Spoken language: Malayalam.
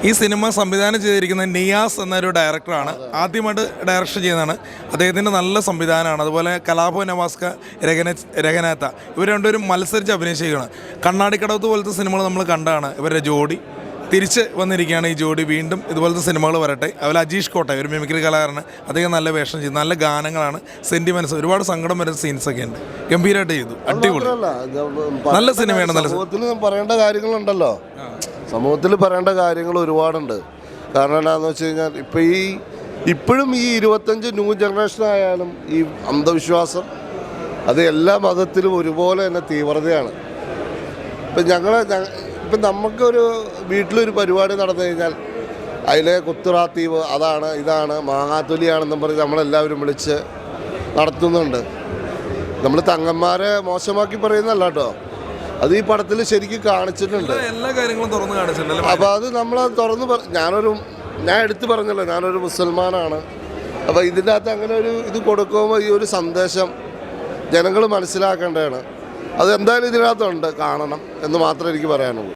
ഈ സിനിമ സംവിധാനം ചെയ്തിരിക്കുന്നത് നിയാസ് എന്നൊരു ഡയറക്ടറാണ്. ആദ്യമായിട്ട് ഡയറക്ഷൻ ചെയ്യുന്നതാണ്. അദ്ദേഹത്തിൻ്റെ നല്ല സംവിധാനമാണ്. അതുപോലെ കലാഭവൻ നവാസ്ക, രഗനാത്ത ഇവർ രണ്ടുപേരും മത്സരിച്ച് അഭിനയിച്ചിരിക്കുകയാണ്. കണ്ണാടിക്കടവത്ത് പോലത്തെ സിനിമകൾ നമ്മൾ കണ്ടാണ് ഇവരുടെ ജോഡി. തിരിച്ച് വന്നിരിക്കുകയാണ് ഈ ജോഡി. വീണ്ടും ഇതുപോലത്തെ സിനിമകൾ വരട്ടെ. അതുപോലെ അജീഷ് കോട്ട ഒരു മിമിക്രി കലാകാരന്, അദ്ദേഹം നല്ല വേഷം ചെയ്തു. നല്ല ഗാനങ്ങളാണ്, സെൻറ്റിമെൻറ്റ്സ്, ഒരുപാട് സങ്കടം വരുന്ന സീൻസൊക്കെ ഉണ്ട്. ഗംഭീരമായിട്ട് ചെയ്തു, അടിപൊളി, നല്ല സിനിമയാണ്. നല്ല സമൂഹത്തിൽ പറയേണ്ട കാര്യങ്ങളുണ്ടല്ലോ, സമൂഹത്തിൽ പറയേണ്ട കാര്യങ്ങൾ ഒരുപാടുണ്ട്. കാരണം എന്താണെന്ന് വെച്ച് കഴിഞ്ഞാൽ ഇപ്പോഴും ഈ 25 ന്യൂ ജനറേഷൻ ആയാലും ഈ അന്ധവിശ്വാസം അത് എല്ലാ മതത്തിലും ഒരുപോലെ തന്നെ തീവ്രതയാണ്. ഇപ്പം നമുക്കൊരു വീട്ടിലൊരു പരിപാടി നടന്നു കഴിഞ്ഞാൽ അതിലെ കുത്തുറാത്തീവ് അതാണ് ഇതാണ് മാങ്ങാത്തൊലിയാണെന്നും പറഞ്ഞ് നമ്മളെല്ലാവരും വിളിച്ച് നടത്തുന്നുണ്ട്. നമ്മൾ തങ്ങന്മാരെ മോശമാക്കി പറയുന്നല്ല കേട്ടോ, അത് ഈ പടത്തിൽ ശരിക്കും കാണിച്ചിട്ടുണ്ട്. എല്ലാ കാര്യങ്ങളും തുറന്ന് കാണിച്ചിട്ടുണ്ട്. അപ്പോൾ അത് നമ്മൾ ഞാൻ എടുത്തു പറഞ്ഞല്ലോ, ഞാനൊരു മുസൽമാനാണ്. അപ്പോൾ ഇതിൻ്റെ അകത്ത് അങ്ങനെ ഒരു ഇത് കൊടുക്കുമ്പോൾ ഈ ഒരു സന്ദേശം ജനങ്ങൾ മനസ്സിലാക്കേണ്ടതാണ്. അത് എന്തായാലും ഇതിനകത്തുണ്ട്, കാണണം എന്ന് മാത്രമേ എനിക്ക് പറയാനുള്ളൂ.